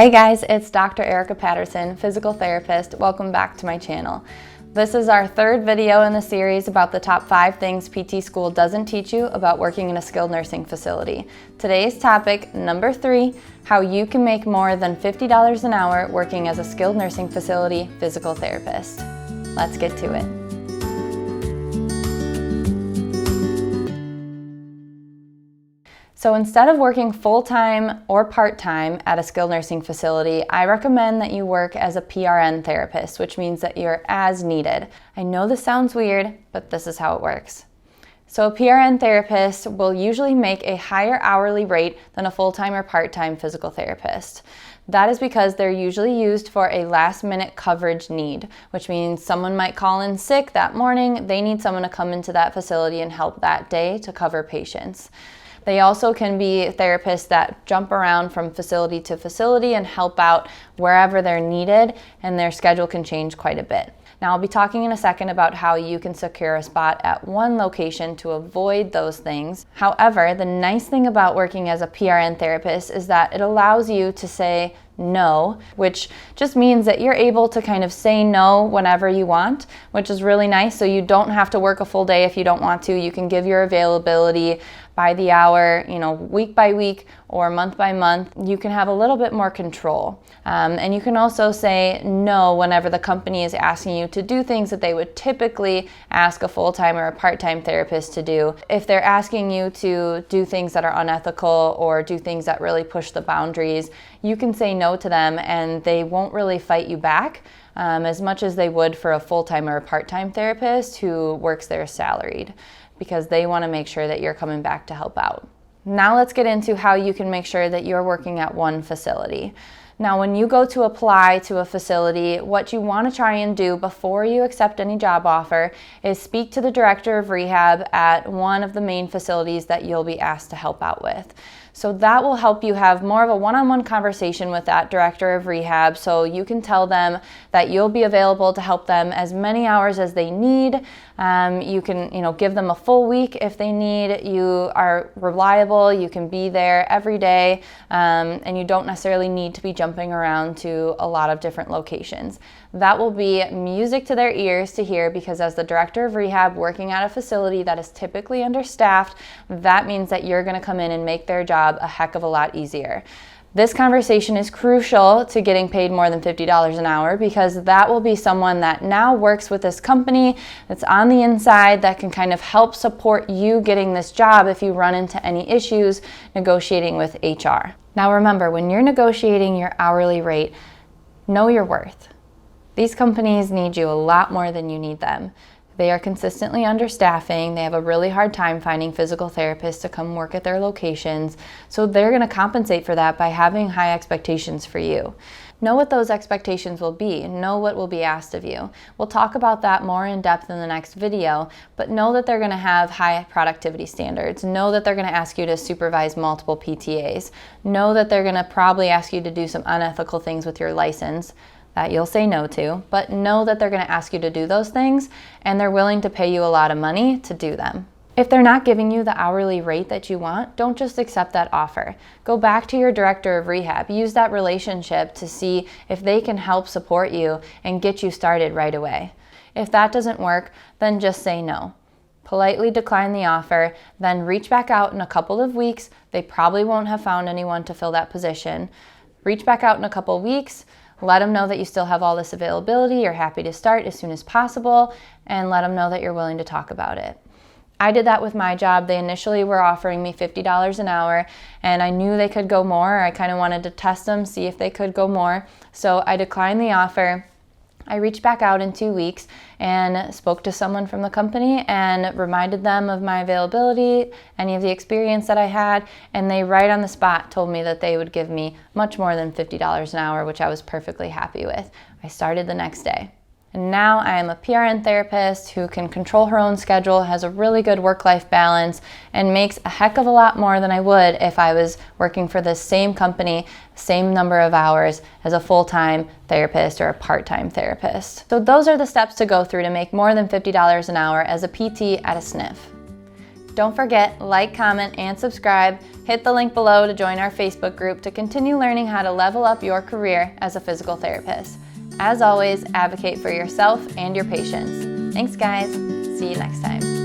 Hey guys, it's Dr. Erica Patterson, physical therapist. Welcome back to my channel. This is our third video in the series about the top 5 things PT school doesn't teach you about working in a skilled nursing facility. Today's topic, number 3, how you can make more than $50 an hour working as a skilled nursing facility physical therapist. Let's get to it. So instead of working full-time or part-time at a skilled nursing facility, I recommend that you work as a PRN therapist, which means that you're as needed. I know this sounds weird, but this is how it works. So a PRN therapist will usually make a higher hourly rate than a full-time or part-time physical therapist. That is because they're usually used for a last-minute coverage need, which means someone might call in sick that morning. They need someone to come into that facility and help that day to cover patients. They also can be therapists that jump around from facility to facility and help out wherever they're needed, and their schedule can change quite a bit. Now, I'll be talking in a second about how you can secure a spot at one location to avoid those things. However, the nice thing about working as a PRN therapist is that it allows you to say no, which just means that you're able to kind of say no whenever you want, which is really nice. So you don't have to work a full day if you don't want to. You can give your availability by the hour, week by week or month by month. You can have a little bit more control. And you can also say no whenever the company is asking you to do things that they would typically ask a full-time or a part-time therapist to do. If they're asking you to do things that are unethical or do things that really push the boundaries, you can say no to them and they won't really fight you back as much as they would for a full-time or a part-time therapist who works there salaried, because they want to make sure that you're coming back to help out. Now let's get into how you can make sure that you're working at one facility. Now, when you go to apply to a facility, what you want to try and do before you accept any job offer is speak to the director of rehab at one of the main facilities that you'll be asked to help out with. So that will help you have more of a one-on-one conversation with that director of rehab, so you can tell them that you'll be available to help them as many hours as they need. You can, give them a full week if they need. You are reliable. You can be there every day, and you don't necessarily need to be jumping around to a lot of different locations. That will be music to their ears to hear, because as the director of rehab working at a facility that is typically understaffed, that means that you're going to come in and make their job a heck of a lot easier. This conversation is crucial to getting paid more than $50 an hour, because that will be someone that now works with this company that's on the inside that can kind of help support you getting this job if you run into any issues negotiating with HR. Now remember, when you're negotiating your hourly rate, know your worth. These companies need you a lot more than you need them. They are consistently understaffing. They have a really hard time finding physical therapists to come work at their locations. So they're going to compensate for that by having high expectations for you. Know what those expectations will be. Know what will be asked of you. We'll talk about that more in depth in the next video, but know that they're going to have high productivity standards. Know that they're going to ask you to supervise multiple PTAs. Know that they're going to probably ask you to do some unethical things with your license that you'll say no to, but know that they're going to ask you to do those things and they're willing to pay you a lot of money to do them. If they're not giving you the hourly rate that you want, don't just accept that offer. Go back to your director of rehab. Use that relationship to see if they can help support you and get you started right away. If that doesn't work, then just say no. Politely decline the offer, then reach back out in a couple of weeks. They probably won't have found anyone to fill that position. Reach back out in a couple of weeks. Let them know that you still have all this availability, you're happy to start as soon as possible, and let them know that you're willing to talk about it. I did that with my job. They initially were offering me $50 an hour, and I knew they could go more. I kind of wanted to test them, see if they could go more. So I declined the offer. I reached back out in 2 weeks and spoke to someone from the company and reminded them of my availability, any of the experience that I had, and they right on the spot told me that they would give me much more than $50 an hour, which I was perfectly happy with. I started the next day. And now I am a PRN therapist who can control her own schedule, has a really good work-life balance, and makes a heck of a lot more than I would if I was working for the same company, same number of hours as a full-time therapist or a part-time therapist. So those are the steps to go through to make more than $50 an hour as a PT at a SNF. Don't forget, like, comment, and subscribe. Hit the link below to join our Facebook group to continue learning how to level up your career as a physical therapist. As always, advocate for yourself and your patients. Thanks, guys. See you next time.